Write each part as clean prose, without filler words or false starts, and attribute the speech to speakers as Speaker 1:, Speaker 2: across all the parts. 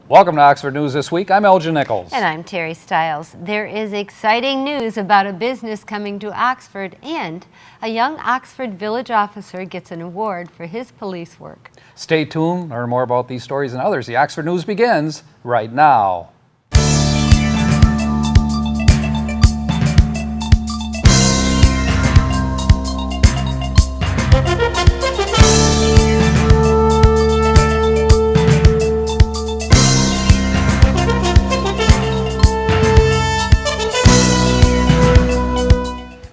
Speaker 1: Welcome to Oxford News This Week. I'm Elgin Nichols.
Speaker 2: And I'm Terry Stiles. There is exciting news about a business coming to Oxford, and a young Oxford Village officer gets an award for his police work.
Speaker 1: Stay tuned, learn more about these stories and others. The Oxford News begins right now.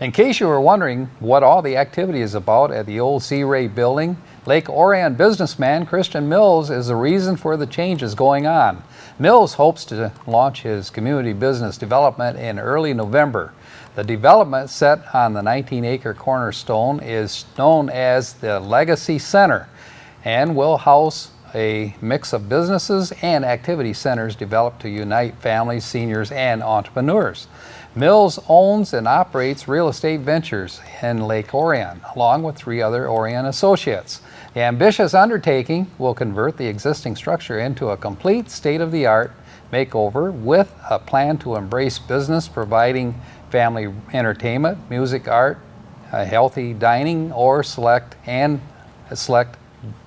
Speaker 1: In case you were wondering what all the activity is about at the old C. Ray building, Lake Orion businessman Christian Mills is the reason for the changes going on. Mills hopes to launch his community business development in early November. The development set on the 19-acre cornerstone is known as the Legacy Center and will house a mix of businesses and activity centers developed to unite families, seniors, and entrepreneurs. Mills owns and operates real estate ventures in Lake Orion, along with 3 other Orion associates. The ambitious undertaking will convert the existing structure into a complete state-of-the-art makeover with a plan to embrace business, providing family entertainment, music, art, healthy dining, or select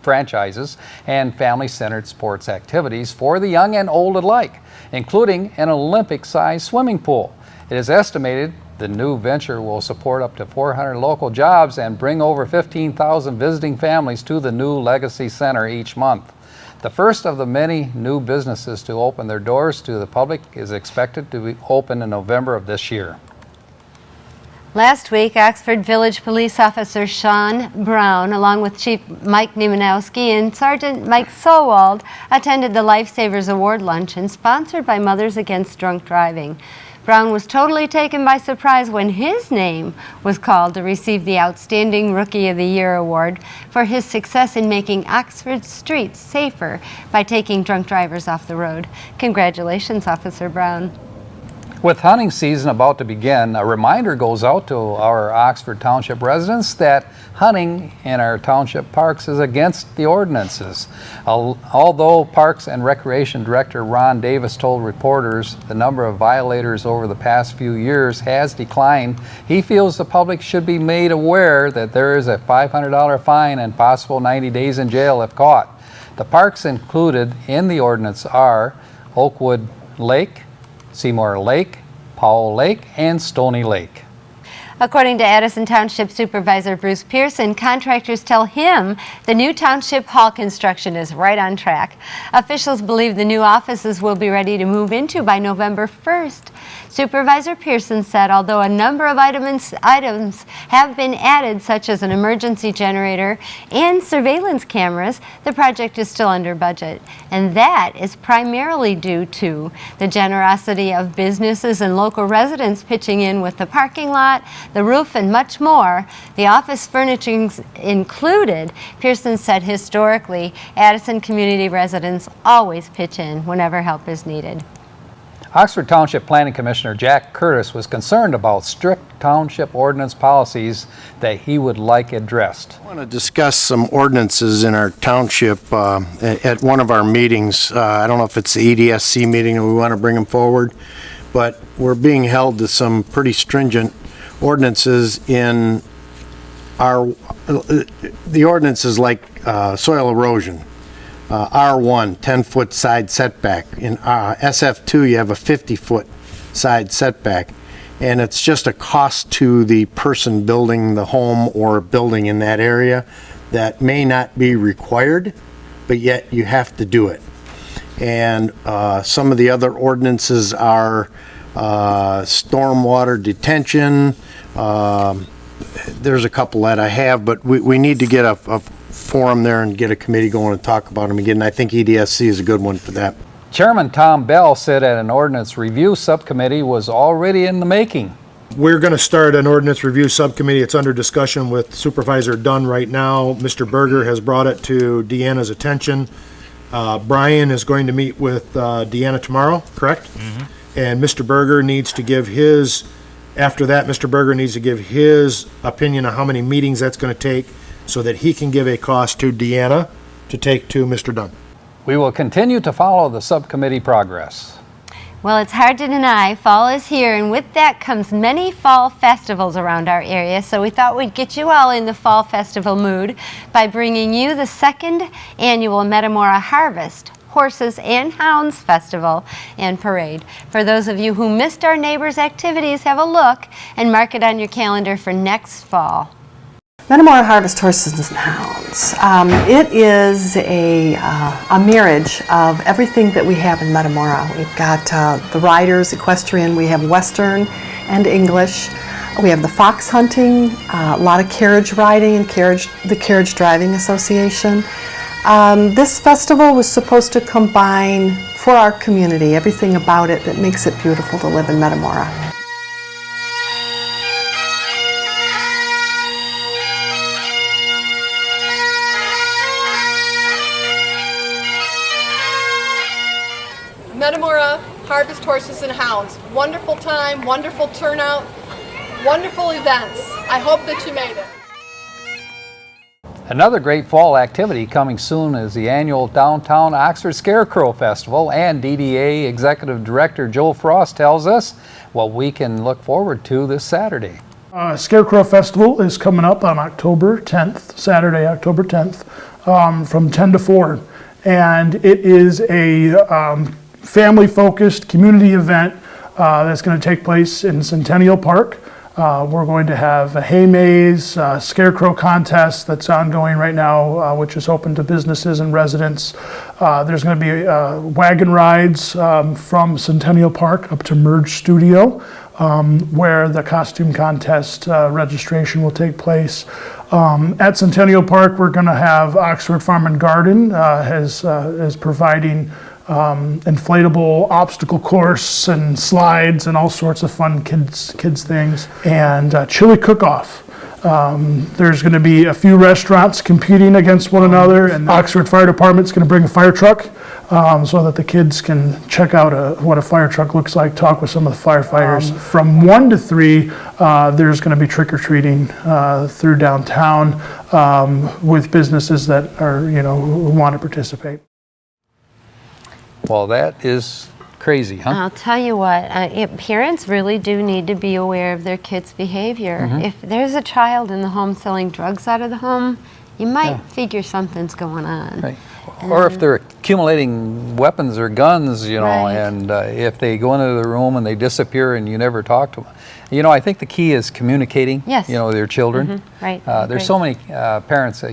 Speaker 1: franchises and family-centered sports activities for the young and old alike, including an Olympic-sized swimming pool. It is estimated the new venture will support up to 400 local jobs and bring over 15,000 visiting families to the new Legacy Center each month. The first of the many new businesses to open their doors to the public is expected to be open in November of this year.
Speaker 2: Last week, Oxford Village Police Officer Sean Brown, along with Chief Mike Niemanowski and Sergeant Mike Sowald, attended the Lifesavers Award Luncheon sponsored by Mothers Against Drunk Driving. Brown was totally taken by surprise when his name was called to receive the Outstanding Rookie of the Year award for his success in making Oxford streets safer by taking drunk drivers off the road. Congratulations, Officer Brown.
Speaker 1: With hunting season about to begin, a reminder goes out to our Oxford Township residents that hunting in our township parks is against the ordinances. Although Parks and Recreation Director Ron Davis told reporters the number of violators over the past few years has declined, he feels the public should be made aware that there is a $500 fine and possible 90 days in jail if caught. The parks included in the ordinance are Oakwood Lake, Seymour Lake, Powell Lake, and Stony Lake.
Speaker 2: According to Addison Township Supervisor Bruce Pearson, contractors tell him the new township hall construction is right on track. Officials believe the new offices will be ready to move into by November 1st. Supervisor Pearson said although a number of items have been added, such as an emergency generator and surveillance cameras, the project is still under budget. And that is primarily due to the generosity of businesses and local residents pitching in with the parking lot, the roof, and much more. The office furnishings included. Pearson said historically, Addison community residents always pitch in whenever help is needed.
Speaker 1: Oxford Township Planning Commissioner Jack Curtis was concerned about strict township ordinance policies that he would like addressed.
Speaker 3: I want to discuss some ordinances in our township at one of our meetings. I don't know if it's the EDSC meeting and we want to bring them forward, but we're being held to some pretty stringent ordinances in the ordinances like soil erosion. R1, 10-foot side setback. In SF2, you have a 50-foot side setback. And it's just a cost to the person building the home or building in that area that may not be required, but yet you have to do it. And some of the other ordinances are stormwater detention. There's a couple that I have, but we need to get a forum there and get a committee going and talk about them again. I think EDSC is a good one for that.
Speaker 1: Chairman Tom Bell said at an ordinance review subcommittee was already in the making.
Speaker 4: We're going to start an ordinance review subcommittee. It's under discussion with Supervisor Dunn right now. Mr. Berger has brought it to Deanna's attention. Brian is going to meet with Deanna tomorrow, correct? Mm-hmm. And Mr. Berger needs to give his, after that, Mr. Berger needs to give his opinion on how many meetings that's going to take so that he can give a cost to Deanna to take to Mr. Dunn.
Speaker 1: We will continue to follow the subcommittee progress.
Speaker 2: Well, it's hard to deny, fall is here, and with that comes many fall festivals around our area, so we thought we'd get you all in the fall festival mood by bringing you the second annual Metamora Harvest Horses and Hounds Festival and Parade. For those of you who missed our neighbors' activities, have a look and mark it on your calendar for next fall.
Speaker 5: Metamora Harvest Horses and Hounds. It is a marriage of everything that we have in Metamora. We've got the riders, equestrian, we have Western and English. We have the fox hunting, a lot of carriage riding and the Carriage Driving Association. This festival was supposed to combine for our community everything about it that makes it beautiful to live in Metamora.
Speaker 6: Metamora Harvest Horses and Hounds. Wonderful time, wonderful turnout, wonderful events. I hope that you made it.
Speaker 1: Another great fall activity coming soon is the annual Downtown Oxford Scarecrow Festival, and DDA Executive Director Joe Frost tells us what we can look forward to this Saturday.
Speaker 7: Scarecrow Festival is coming up on October 10th, Saturday, October 10th, from 10 to 4. And it is a family-focused community event that's going to take place in Centennial Park. We're going to have a hay maze, scarecrow contest that's ongoing right now, which is open to businesses and residents. There's going to be wagon rides from Centennial Park up to Merge Studio, where the costume contest registration will take place. At Centennial Park, we're going to have Oxford Farm and Garden is providing inflatable obstacle course and slides and all sorts of fun kids things, and chili cook-off. There's going to be a few restaurants competing against one another, and Oxford Fire Department's going to bring a fire truck so that the kids can check out what a fire truck looks like, talk with some of the firefighters. From 1 to 3, there's going to be trick-or-treating through downtown with businesses that are, who want to participate.
Speaker 1: Well, that is crazy, huh?
Speaker 2: I'll tell you what, parents really do need to be aware of their kids' behavior. If there's a child in the home selling drugs out of the home, you might figure something's going on.
Speaker 1: Right. Or if they're accumulating weapons or guns,
Speaker 2: Right.
Speaker 1: and if they go into the room and they disappear and you never talk to them. I think the key is communicating,
Speaker 2: Yes.
Speaker 1: with their children.
Speaker 2: Right.
Speaker 1: There's so many parents that,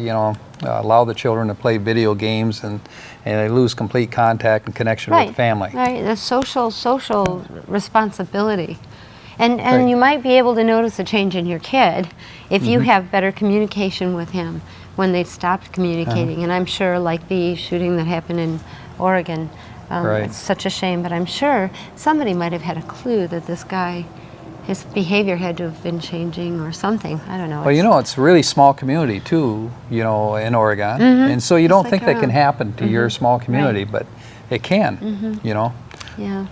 Speaker 1: allow the children to play video games and they lose complete contact and connection with the family.
Speaker 2: Right, the social responsibility. And
Speaker 1: Right.
Speaker 2: you might be able to notice a change in your kid if you have better communication with him when they stopped communicating. And I'm sure, like the shooting that happened in Oregon,
Speaker 1: Right.
Speaker 2: it's such a shame, but I'm sure somebody might have had a clue that this guy, his behavior had to have been changing or something. I don't know.
Speaker 1: Well, it's a really small community too, in Oregon. And so you don't
Speaker 2: like
Speaker 1: think that can
Speaker 2: around.
Speaker 1: happen to your small community, but it can,
Speaker 2: Yeah,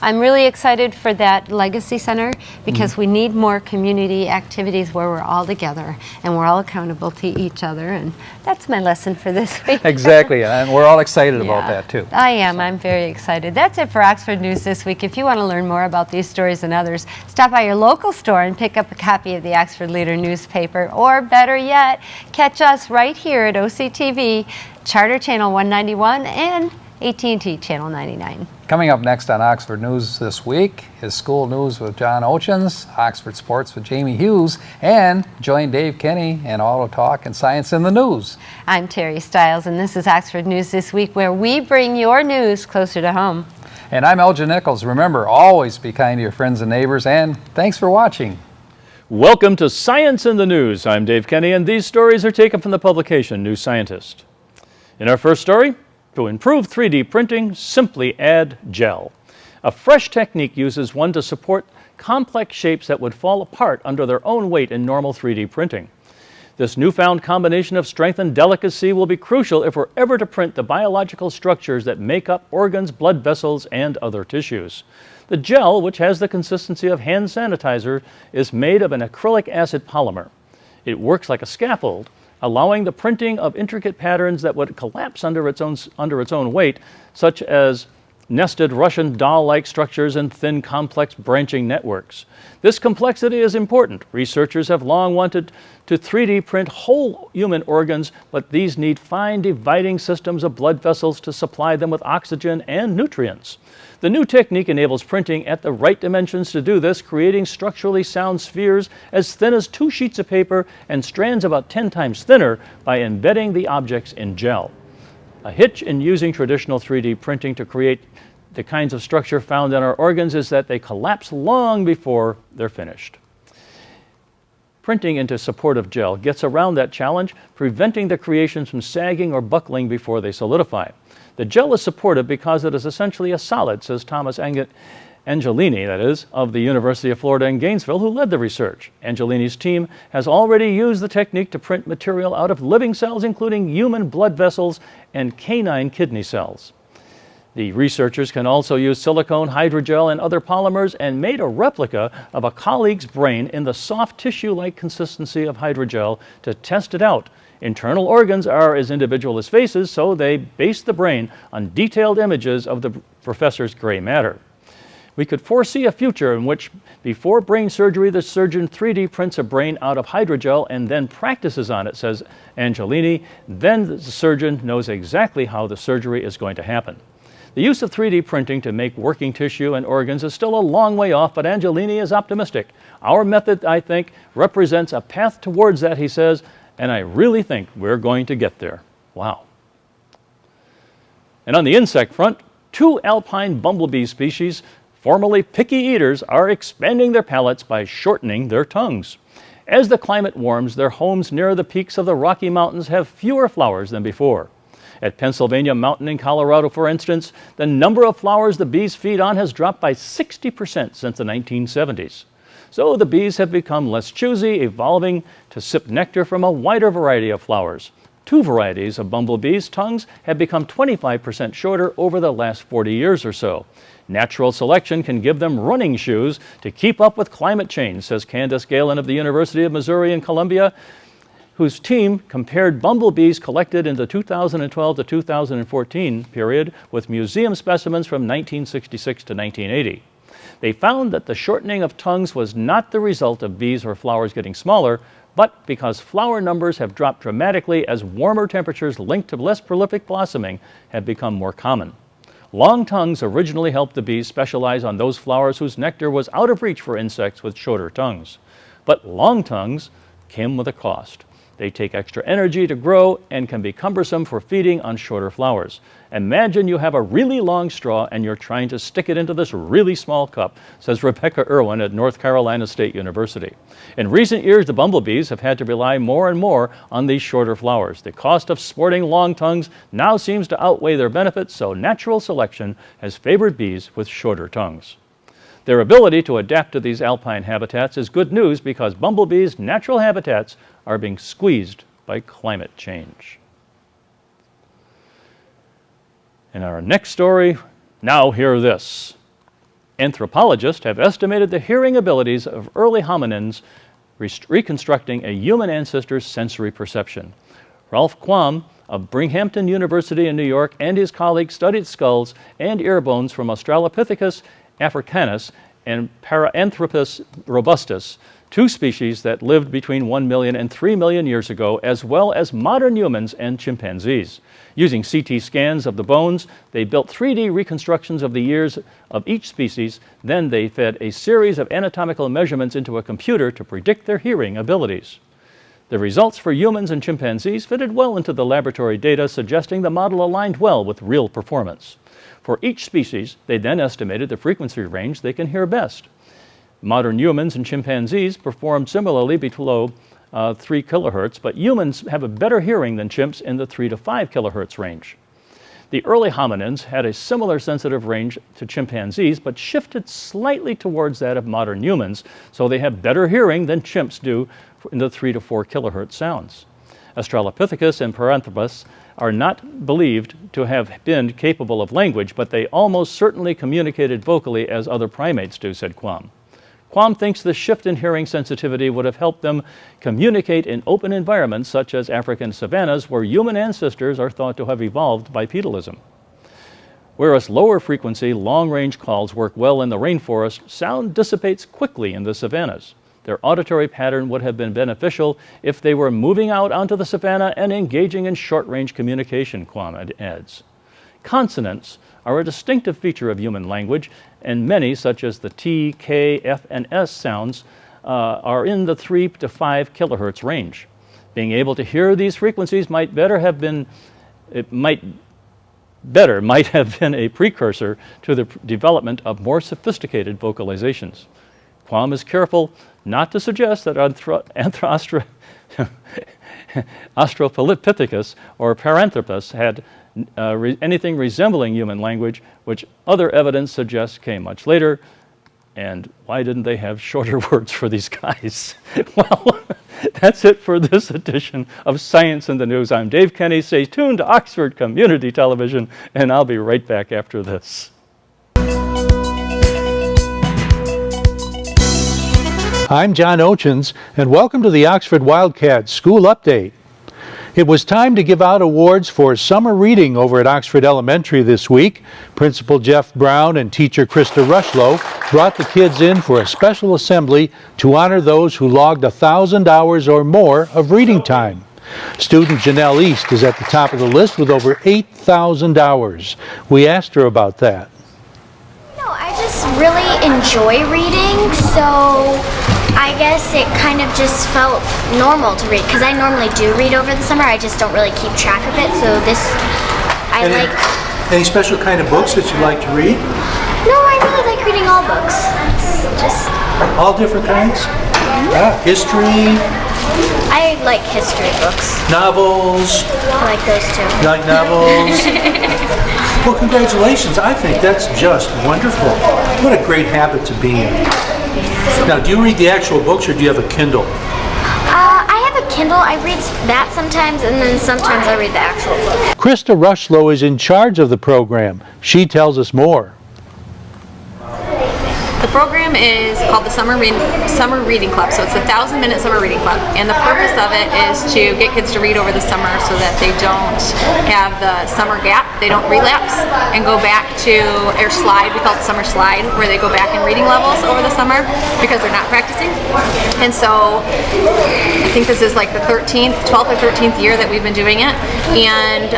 Speaker 2: I'm really excited for that Legacy Center because we need more community activities where we're all together and we're all accountable to each other, and that's my lesson for this week.
Speaker 1: Exactly, and we're all excited about
Speaker 2: Yeah,
Speaker 1: that too.
Speaker 2: I am. I'm very excited. That's it for Oxford News this week. If you want to learn more about these stories and others, stop by your local store and pick up a copy of the Oxford Leader newspaper, or better yet, catch us right here at OCTV, Charter Channel 191 and AT&T Channel 99.
Speaker 1: Coming up next on Oxford News this week is School News with John Ochins, Oxford Sports with Jamie Hughes, and join Dave Kenny and Auto Talk and Science in the News.
Speaker 2: I'm Terry Stiles, and this is Oxford News This Week, where we bring your news closer to home.
Speaker 1: And I'm Elgin Nichols. Remember, always be kind to your friends and neighbors, and thanks for watching.
Speaker 8: Welcome to Science in the News. I'm Dave Kenny, and these stories are taken from the publication New Scientist. In our first story, to improve 3D printing, simply add gel. A fresh technique uses one to support complex shapes that would fall apart under their own weight in normal 3D printing. This newfound combination of strength and delicacy will be crucial if we're ever to print the biological structures that make up organs, blood vessels, and other tissues. The gel, which has the consistency of hand sanitizer, is made of an acrylic acid polymer. It works like a scaffold, allowing the printing of intricate patterns that would collapse under its own weight, such as nested Russian doll-like structures and thin, complex branching networks. This complexity is important. Researchers have long wanted to 3D print whole human organs, but these need fine dividing systems of blood vessels to supply them with oxygen and nutrients. The new technique enables printing at the right dimensions to do this, creating structurally sound spheres as thin as 2 sheets of paper and strands about 10 times thinner by embedding the objects in gel. A hitch in using traditional 3D printing to create the kinds of structure found in our organs is that they collapse long before they're finished. Printing into supportive gel gets around that challenge, preventing the creations from sagging or buckling before they solidify. The gel is supportive because it is essentially a solid, says Thomas Angelini, that is, of the University of Florida in Gainesville, who led the research. Angelini's team has already used the technique to print material out of living cells, including human blood vessels and canine kidney cells. The researchers can also use silicone, hydrogel, and other polymers and made a replica of a colleague's brain in the soft tissue-like consistency of hydrogel to test it out. Internal organs are as individual as faces, so they based the brain on detailed images of the professor's gray matter. We could foresee a future in which, before brain surgery, the surgeon 3D prints a brain out of hydrogel and then practices on it, says Angelini. Then the surgeon knows exactly how the surgery is going to happen. The use of 3D printing to make working tissue and organs is still a long way off, but Angelini is optimistic. Our method, I think, represents a path towards that, he says, and I really think we're going to get there. Wow. And on the insect front, 2 alpine bumblebee species, formerly picky eaters, are expanding their palates by shortening their tongues. As the climate warms, their homes near the peaks of the Rocky Mountains have fewer flowers than before. At Pennsylvania Mountain in Colorado, for instance, the number of flowers the bees feed on has dropped by 60% since the 1970s. So the bees have become less choosy, evolving to sip nectar from a wider variety of flowers. 2 varieties of bumblebees' tongues have become 25% shorter over the last 40 years or so. Natural selection can give them running shoes to keep up with climate change, says Candace Galen of the University of Missouri in Columbia, whose team compared bumblebees collected in the 2012 to 2014 period with museum specimens from 1966 to 1980. They found that the shortening of tongues was not the result of bees or flowers getting smaller, but because flower numbers have dropped dramatically as warmer temperatures linked to less prolific blossoming have become more common. Long tongues originally helped the bees specialize on those flowers whose nectar was out of reach for insects with shorter tongues. But long tongues came with a cost. They take extra energy to grow and can be cumbersome for feeding on shorter flowers. Imagine you have a really long straw and you're trying to stick it into this really small cup, says Rebecca Irwin at North Carolina State University. In recent years, the bumblebees have had to rely more and more on these shorter flowers. The cost of sporting long tongues now seems to outweigh their benefits, so natural selection has favored bees with shorter tongues. Their ability to adapt to these alpine habitats is good news because bumblebees' natural habitats are being squeezed by climate change. In our next story, now hear this. Anthropologists have estimated the hearing abilities of early hominins, reconstructing a human ancestor's sensory perception. Ralph Quam of Binghamton University in New York and his colleagues studied skulls and ear bones from Australopithecus africanus and Paranthropus robustus, 2 species that lived between 1 million and 3 million years ago, as well as modern humans and chimpanzees. Using CT scans of the bones, they built 3D reconstructions of the ears of each species. Then they fed a series of anatomical measurements into a computer to predict their hearing abilities. The results for humans and chimpanzees fitted well into the laboratory data, suggesting the model aligned well with real performance. For each species, they then estimated the frequency range they can hear best. Modern humans and chimpanzees performed similarly below 3 kilohertz, but humans have a better hearing than chimps in the 3 to 5 kilohertz range. The early hominins had a similar sensitive range to chimpanzees, but shifted slightly towards that of modern humans, so they have better hearing than chimps do in the 3 to 4 kilohertz sounds. Australopithecus and Paranthropus are not believed to have been capable of language, but they almost certainly communicated vocally as other primates do, said Quam. Quam thinks the shift in hearing sensitivity would have helped them communicate in open environments such as African savannas where human ancestors are thought to have evolved bipedalism. Whereas lower frequency, long-range calls work well in the rainforest, sound dissipates quickly in the savannas. Their auditory pattern would have been beneficial if they were moving out onto the savanna and engaging in short-range communication, Quam adds. Consonants are a distinctive feature of human language, and many, such as the T, K, F, and S sounds, are in the 3 to 5 kilohertz range. Being able to hear these frequencies might have been a precursor to the development of more sophisticated vocalizations. Quam is careful not to suggest that Australopithecus or Paranthropus had anything resembling human language, which other evidence suggests came much later. And why didn't they have shorter words for these guys? Well, that's it for this edition of Science in the News. I'm Dave Kenny. Stay tuned to Oxford Community Television, and I'll be right back after this.
Speaker 9: I'm John Ochins, and welcome to the Oxford Wildcats School Update. It was time to give out awards for summer reading over at Oxford Elementary this week. Principal Jeff Brown and teacher Krista Rushlow brought the kids in for a special assembly to honor those who logged 1,000 hours or more of reading time. Student Janelle East is at the top of the list with over 8,000 hours. We asked her about that.
Speaker 10: I just really enjoy reading, so I guess it kind of just felt normal to read, because I normally do read over the summer, I just don't really keep track of it, so
Speaker 9: Any special kind of books that you like to read?
Speaker 10: No, I really like reading all books. It's just...
Speaker 9: All different kinds? History?
Speaker 10: I like history books.
Speaker 9: Novels?
Speaker 10: I like those too.
Speaker 9: You like novels? Well, congratulations. I think that's just wonderful. What a great habit to be in. Now, do you read the actual books or do you have a Kindle?
Speaker 10: I have a Kindle. I read that sometimes, and then sometimes I read the actual book.
Speaker 9: Krista Rushlow is in charge of the program. She tells us more.
Speaker 11: The program is called the Summer Reading Club, so it's a 1,000-minute summer reading club, and the purpose of it is to get kids to read over the summer so that they don't have the summer gap, they don't relapse and go back to their slide. We call it summer slide, where they go back in reading levels over the summer because they're not practicing. And so I think this is like the 12th or 13th year that we've been doing it, and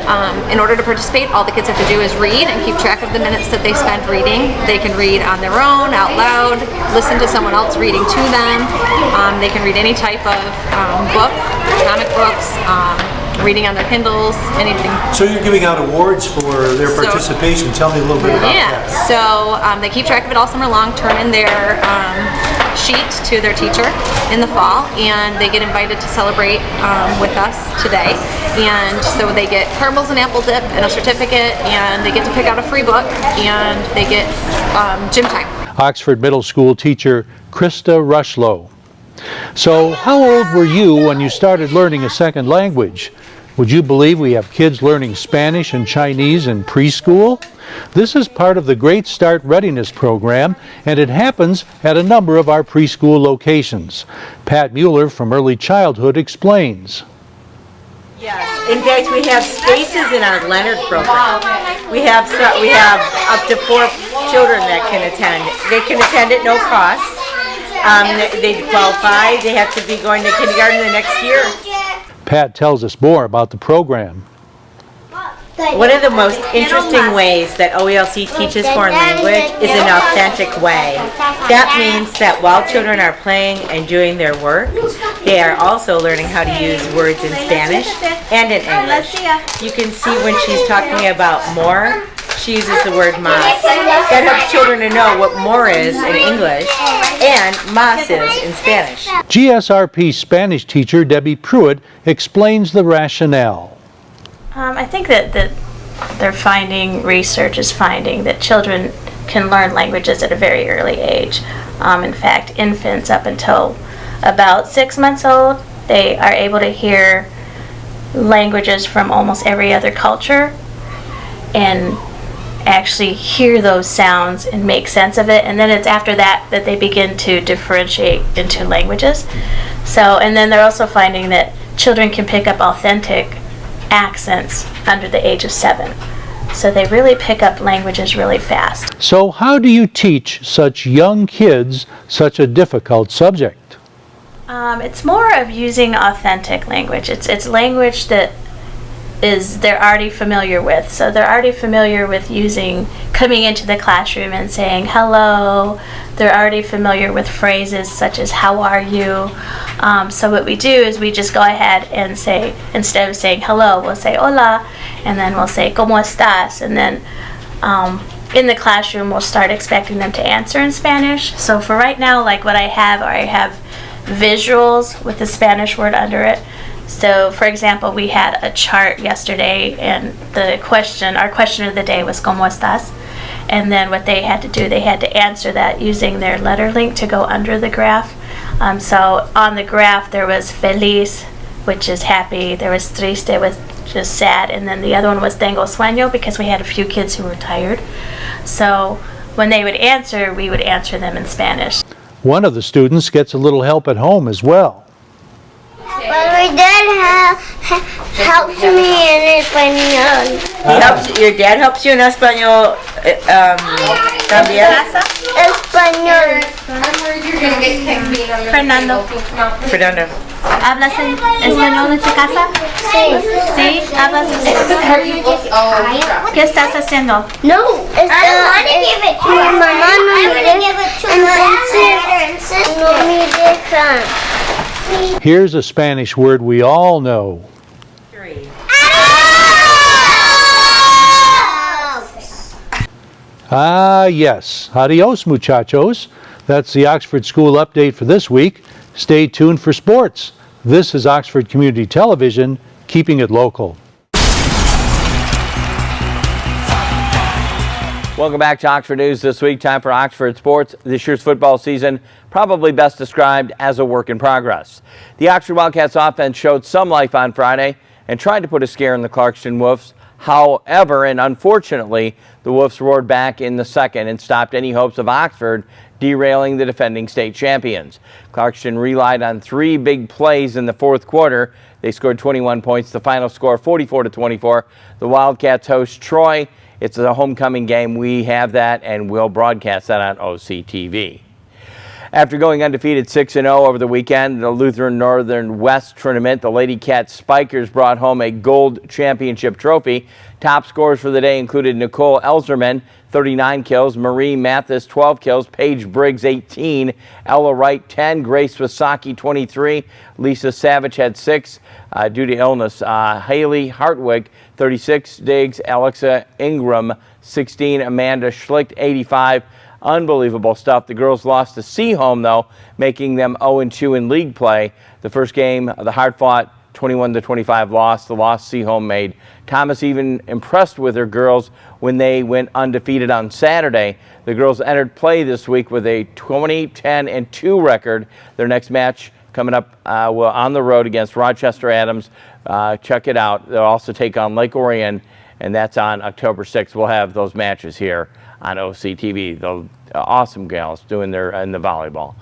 Speaker 11: in order to participate, all the kids have to do is read and keep track of the minutes that they spend reading. They can read on their own, out loud, listen to someone else reading to them. They can read any type of book, comic books, reading on their Kindles, anything.
Speaker 9: So you're giving out awards for their participation. Tell me a little bit about that.
Speaker 11: So they keep track of it all summer long, turn in their sheet to their teacher in the fall, and they get invited to celebrate with us today. And so they get caramels and apple dip and a certificate, and they get to pick out a free book, and they get gym time.
Speaker 9: Oxford Middle School teacher Krista Rushlow. So, how old were you when you started learning a second language? Would you believe we have kids learning Spanish and Chinese in preschool? This is part of the Great Start Readiness Program, and it happens at a number of our preschool locations. Pat Mueller from Early Childhood explains.
Speaker 12: Yes, in fact, we have spaces in our Leonard program. We have up to 4 children that can attend. They can attend at no cost. They qualify. They have to be going to kindergarten the next year.
Speaker 9: Pat tells us more about the program.
Speaker 12: One of the most interesting ways that OELC teaches foreign language is an authentic way. That means that while children are playing and doing their work, they are also learning how to use words in Spanish and in English. You can see when she's talking about more, she uses the word más. That helps children to know what more is in English and más is in Spanish.
Speaker 9: GSRP Spanish teacher Debbie Pruitt explains the rationale.
Speaker 13: I think that research is finding that children can learn languages at a very early age. In fact, infants up until about 6 months old, they are able to hear languages from almost every other culture. And actually hear those sounds and make sense of it, and then it's after that that they begin to differentiate into languages. So, and then they're also finding that children can pick up authentic accents under the age of 7. So they really pick up languages really fast.
Speaker 9: So how do you teach such young kids such a difficult subject?
Speaker 13: It's more of using authentic language. It's language that they're already familiar with. So they're already familiar with coming into the classroom and saying hello. They're already familiar with phrases such as how are you. So what we do is we just go ahead and say, instead of saying hello, we'll say hola, and then we'll say ¿Cómo estás? And then in the classroom we'll start expecting them to answer in Spanish. So for right now, like what I have visuals with the Spanish word under it. So for example, we had a chart yesterday, and our question of the day was ¿Cómo estás? And then what they had to do, they had to answer that using their letter link to go under the graph. So on the graph there was feliz, which is happy, there was triste, which is sad, and then the other one was tengo sueño, because we had a few kids who were tired. So when they would answer, we would answer them in Spanish.
Speaker 9: One of the students gets a little help at home as well.
Speaker 10: Well, my dad helps me in español.
Speaker 12: Your dad helps you in español también?
Speaker 10: Español.
Speaker 13: Fernando. ¿Hablas en español en tu casa?
Speaker 10: Sí.
Speaker 13: ¿Sí? ¿Hablas ¿Qué estás haciendo?
Speaker 10: No, I want to give it to my mamá. I want to give it to my sister. No me dejan.
Speaker 9: Here's a Spanish word we all know. Ah, yes. Adios, muchachos. That's the Oxford School Update for this week. Stay tuned for sports. This is Oxford Community Television, keeping it local.
Speaker 14: Welcome back to Oxford News this week. Time for Oxford Sports. This year's football season probably best described as a work in progress. The Oxford Wildcats offense showed some life on Friday and tried to put a scare in the Clarkston Wolves. However, and unfortunately, the Wolves roared back in the second and stopped any hopes of Oxford derailing the defending state champions. Clarkston relied on 3 big plays in the fourth quarter. They scored 21 points. The final score 44-24. The Wildcats host Troy. It's a homecoming game. We have that, and we'll broadcast that on OCTV. After going undefeated 6-0 over the weekend, the Lutheran Northern West tournament, the Lady Cats Spikers brought home a gold championship trophy. Top scorers for the day included Nicole Elzerman, 39 kills, Marie Mathis, 12 kills, Paige Briggs, 18, Ella Wright, 10, Grace Wasaki, 23, Lisa Savage had 6 due to illness, Haley Hartwig, 36, Diggs, Alexa Ingram, 16, Amanda Schlicht, 85. Unbelievable stuff. The girls lost to Seaholm, though, making them 0-2 in league play. The first game, the hard-fought 21-25 loss. The loss Seaholm made. Thomas even impressed with her girls when they went undefeated on Saturday. The girls entered play this week with a 20-10-2 record. Their next match coming up on the road against Rochester Adams. Check it out. They'll also take on Lake Orion, and that's on October 6th. We'll have those matches here on OCTV. The awesome gals doing their in the volleyball.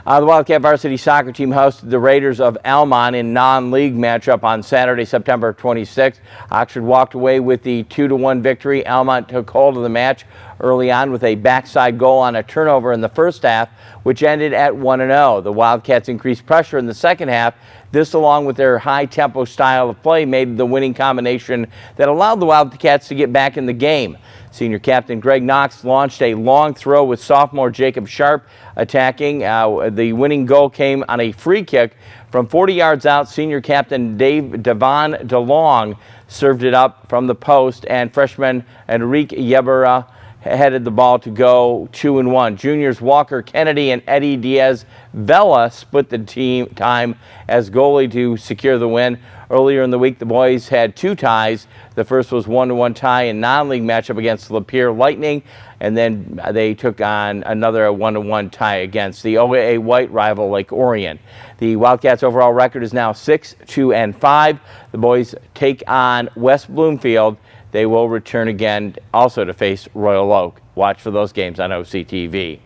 Speaker 14: The Wildcat varsity soccer team hosted the Raiders of Almont in non-league matchup on Saturday, September 26th. Oxford walked away with the 2-1 victory. Almont took hold of the match early on with a backside goal on a turnover in the first half, which ended at 1-0. The Wildcats increased pressure in the second half. This, along with their high-tempo style of play, made the winning combination that allowed the Wildcats to get back in the game. Senior captain Greg Knox launched a long throw with sophomore Jacob Sharp attacking. The winning goal came on a free kick from 40 yards out. Senior captain Devon DeLong served it up from the post, and freshman Enrique Yebera headed the ball to go 2-1. Juniors Walker Kennedy and Eddie Diaz Vela split the team time as goalie to secure the win. Earlier in the week, the boys had 2 ties. The first was 1-1 tie in non-league matchup against Lapeer Lightning, and then they took on another 1-1 tie against the OAA White rival Lake Orion. The Wildcats' overall record is now 6-2-5. The boys take on West Bloomfield. they will return again also to face Royal Oak. Watch for those games on OCTV.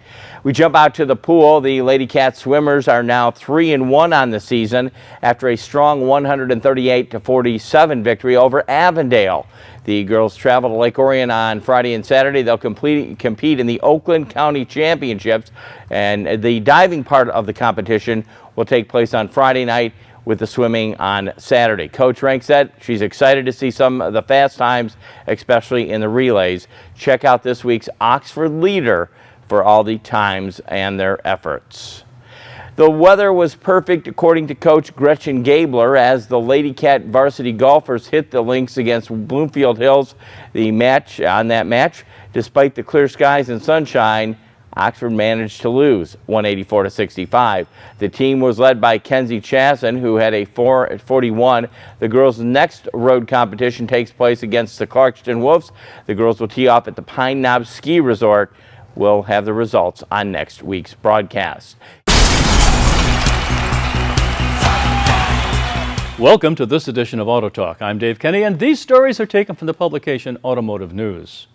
Speaker 14: We jump out to the pool. The Lady Cat swimmers are now 3-1 on the season after a strong 138-47 victory over Avondale. The girls travel to Lake Orion on Friday and Saturday. They'll compete in the Oakland County Championships, and the diving part of the competition will take place on Friday night with the swimming on Saturday. Coach Rank said she's excited to see some of the fast times, especially in the relays. Check out this week's Oxford Leader for all the times and their efforts. The weather was perfect according to Coach Gretchen Gabler as the Lady Cat varsity golfers hit the links against Bloomfield Hills. On that match, despite the clear skies and sunshine, Oxford managed to lose 184-65. The team was led by Kenzie Chasson, who had a 4-41. The girls' next road competition takes place against the Clarkston Wolves. The girls will tee off at the Pine Knob Ski Resort. We'll have the results on next week's broadcast.
Speaker 8: Welcome to this edition of Auto Talk. I'm Dave Kenny, and these stories are taken from the publication Automotive News.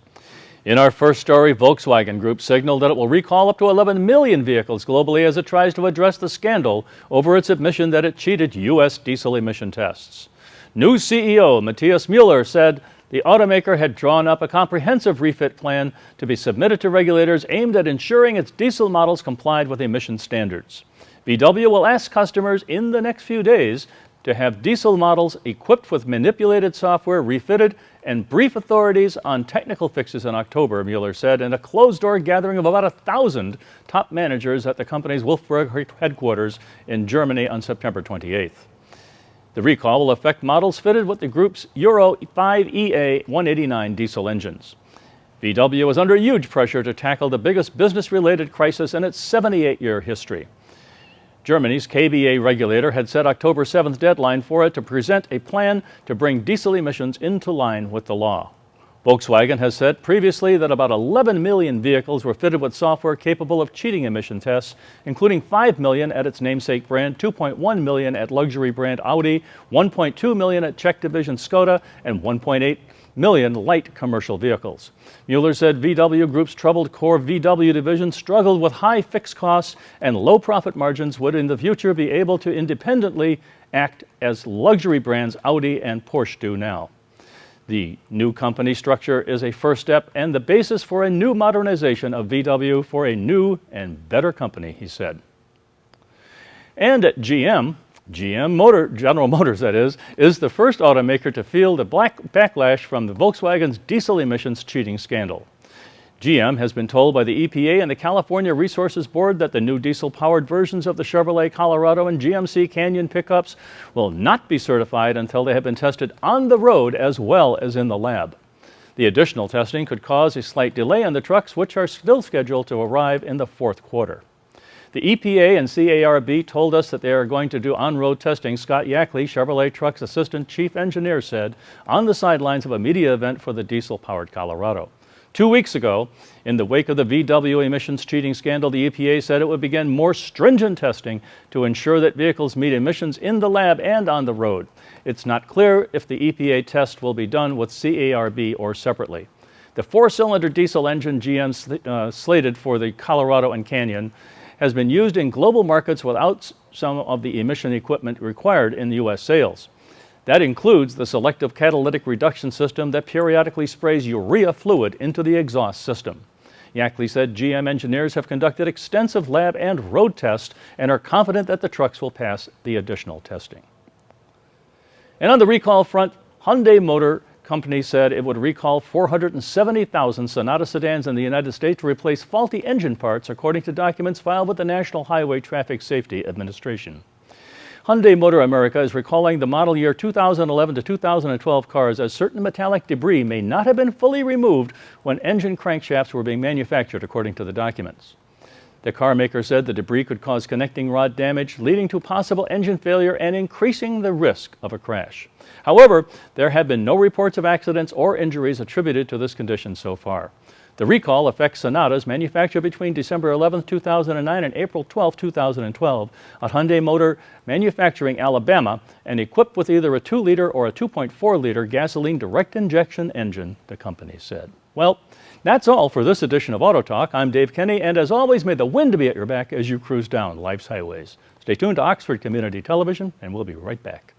Speaker 8: In our first story, Volkswagen Group signaled that it will recall up to 11 million vehicles globally as it tries to address the scandal over its admission that it cheated U.S. diesel emission tests. New CEO Matthias Müller said the automaker had drawn up a comprehensive refit plan to be submitted to regulators aimed at ensuring its diesel models complied with emission standards. VW will ask customers in the next few days to have diesel models equipped with manipulated software refitted and brief authorities on technical fixes in October, Mueller said, in a closed-door gathering of about 1,000 top managers at the company's Wolfsburg headquarters in Germany on September 28th. The recall will affect models fitted with the group's Euro 5EA 189 diesel engines. VW is under huge pressure to tackle the biggest business-related crisis in its 78-year history. Germany's KBA regulator had set October 7th deadline for it to present a plan to bring diesel emissions into line with the law. Volkswagen has said previously that about 11 million vehicles were fitted with software capable of cheating emission tests, including 5 million at its namesake brand, 2.1 million at luxury brand Audi, 1.2 million at Czech division Skoda, and 1.8 million light commercial vehicles. Mueller said VW Group's troubled core VW division struggled with high fixed costs and low profit margins would in the future be able to independently act as luxury brands Audi and Porsche do now. The new company structure is a first step and the basis for a new modernization of VW for a new and better company, he said. And at General Motors, that is the first automaker to feel the backlash from the Volkswagen's diesel emissions cheating scandal. GM has been told by the EPA and the California Resources Board that the new diesel-powered versions of the Chevrolet Colorado and GMC Canyon pickups will not be certified until they have been tested on the road as well as in the lab. The additional testing could cause a slight delay on the trucks, which are still scheduled to arrive in the fourth quarter. The EPA and CARB told us that they are going to do on-road testing, Scott Yackley, Chevrolet Trucks Assistant Chief Engineer, said on the sidelines of a media event for the diesel-powered Colorado. 2 weeks ago, in the wake of the VW emissions cheating scandal, the EPA said it would begin more stringent testing to ensure that vehicles meet emissions in the lab and on the road. It's not clear if the EPA test will be done with CARB or separately. The four-cylinder diesel engine GM slated for the Colorado and Canyon has been used in global markets without some of the emission equipment required in U.S. sales. That includes the selective catalytic reduction system that periodically sprays urea fluid into the exhaust system. Yackley said GM engineers have conducted extensive lab and road tests and are confident that the trucks will pass the additional testing. And on the recall front, Hyundai Motor Company said it would recall 470,000 Sonata sedans in the United States to replace faulty engine parts, according to documents filed with the National Highway Traffic Safety Administration. Hyundai Motor America is recalling the model year 2011 to 2012 cars as certain metallic debris may not have been fully removed when engine crankshafts were being manufactured, according to the documents. The car maker said the debris could cause connecting rod damage, leading to possible engine failure and increasing the risk of a crash. However, there have been no reports of accidents or injuries attributed to this condition so far. The recall affects Sonatas manufactured between December 11, 2009 and April 12, 2012 at Hyundai Motor Manufacturing, Alabama, and equipped with either a 2-liter or a 2.4-liter gasoline direct injection engine, the company said. Well, that's all for this edition of Auto Talk. I'm Dave Kenny, and as always, may the wind be at your back as you cruise down life's highways. Stay tuned to Oxford Community Television, and we'll be right back.